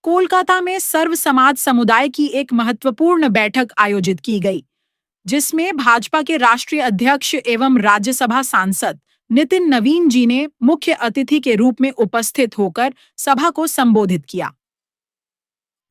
कोलकाता में सर्व समाज समुदाय की एक महत्वपूर्ण बैठक आयोजित की गई, जिसमें भाजपा के राष्ट्रीय अध्यक्ष एवं राज्यसभा सांसद नितिन नवीन जी ने मुख्य अतिथि के रूप में उपस्थित होकर सभा को संबोधित किया।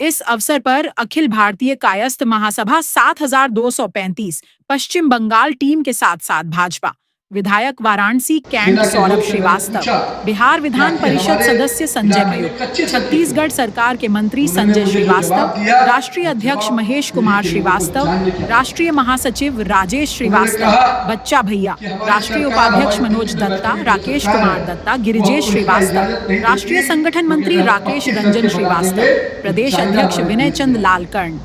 इस अवसर पर अखिल भारतीय कायस्थ महासभा 7235 पश्चिम बंगाल टीम के साथ साथ भाजपा विधायक वाराणसी कैंट सौरभ श्रीवास्तव, बिहार विधान परिषद सदस्य संजय मयूख, छत्तीसगढ़ सरकार के मंत्री संजय श्रीवास्तव, राष्ट्रीय अध्यक्ष महेश कुमार श्रीवास्तव, राष्ट्रीय महासचिव राजेश श्रीवास्तव, बच्चा भैया, राष्ट्रीय उपाध्यक्ष मनोज दत्ता, राकेश कुमार दत्ता, गिरिजेश श्रीवास्तव, राष्ट्रीय संगठन मंत्री राकेश रंजन श्रीवास्तव, प्रदेश अध्यक्ष विनय चंद लालकर्ण,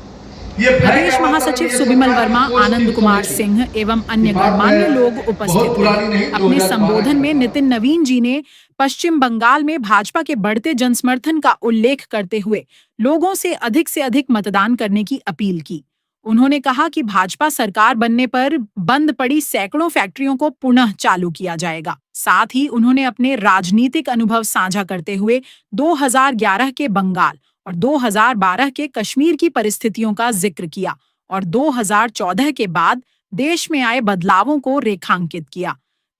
प्रदेश महासचिव सुबिमल वर्मा, आनंद कुमार सिंह एवं अन्य गणमान्य लोग उपस्थित थे। अपने संबोधन में नितिन नवीन जी ने पश्चिम बंगाल में भाजपा के बढ़ते जनसमर्थन का उल्लेख करते हुए लोगों से अधिक मतदान करने की अपील की। उन्होंने कहा कि भाजपा सरकार बनने पर बंद पड़ी सैकड़ों फैक्ट्रियों को पुनः चालू किया जाएगा। साथ ही उन्होंने अपने राजनीतिक अनुभव साझा करते हुए 2011 के बंगाल और 2012 के कश्मीर की परिस्थितियों का जिक्र किया और 2014 के बाद देश में आए बदलावों को रेखांकित किया।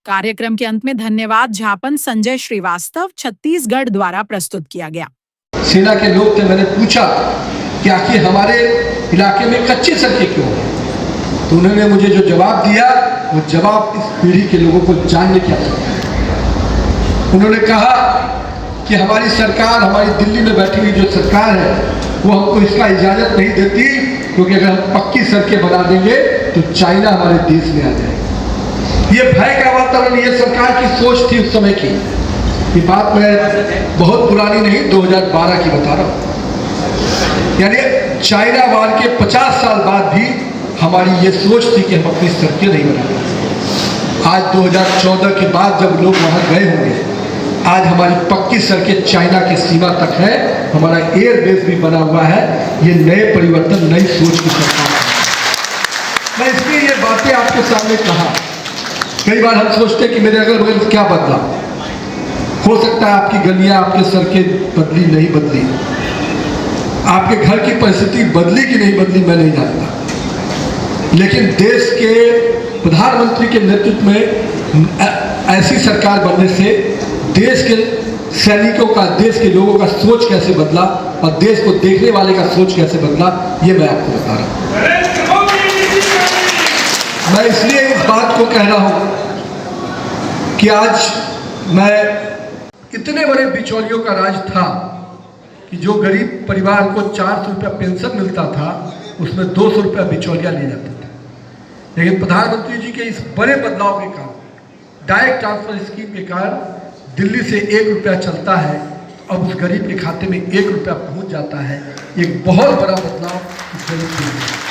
कार्यक्रम के अंत में धन्यवाद ज्ञापन संजय श्रीवास्तव, छत्तीसगढ़ द्वारा प्रस्तुत किया गया। सेना के लोग थे, मैंने पूछा कि आखिर हमारे इलाके में कच्ची सड़कें क्यों हैं, तो उन्होंने मुझे जो जवाब दिया वो जवाब इस पीढ़ी के लोगों को जानने की आवश्यकता है। उन्होंने कहा कि हमारी सरकार, हमारी दिल्ली में बैठी हुई जो सरकार है वो हमको इसका इजाज़त नहीं देती, क्योंकि अगर हम पक्की सड़कें बना देंगे तो चाइना हमारे देश में आ जाएगा। ये भय का वातावरण, ये सरकार की सोच थी उस समय की। ये बात मैं बहुत पुरानी नहीं, 2012 की बता रहा हूँ। यानी चाइना वार के 50 साल बाद भी हमारी ये सोच थी कि हम अपनी सड़कें नहीं बनाएंगे। आज 2014 के बाद जब लोग वहाँ गए होंगे, आज हमारी पक्की सड़कें चाइना की सीमा तक है, हमारा एयर बेस भी बना हुआ है। ये नए परिवर्तन, नई सोच की सरकार है। मैं इसलिए ये बातें आपके सामने कहा। कई बार हम सोचते हैं कि मेरे अगल बगल क्या बदला। हो सकता है आपकी गलियां, आपके सड़कें बदली, नहीं बदली, आपके घर की परिस्थिति बदली कि नहीं बदली मैं नहीं जानता, लेकिन देश के प्रधानमंत्री के नेतृत्व में ऐसी सरकार बनने से देश के सैनिकों का, देश के लोगों का सोच कैसे बदला और देश को देखने वाले का सोच कैसे बदला, ये मैं आपको बता रहा हूं। मैं इसलिए इस बात को कह रहा हूं कि आज मैं, इतने बड़े बिचौलियों का राज था कि जो गरीब परिवार को 400 रुपया पेंशन मिलता था, उसमें 200 रुपया बिचौलिया ले जाते थे। लेकिन प्रधानमंत्री जी के इस बड़े बदलाव के कारण, डायरेक्ट ट्रांसफर स्कीम के कारण दिल्ली से 1 रुपया चलता है, अब उस गरीब के खाते में 1 रुपया पहुंच जाता है। एक बहुत बड़ा बदलाव इस गरीब के लिए।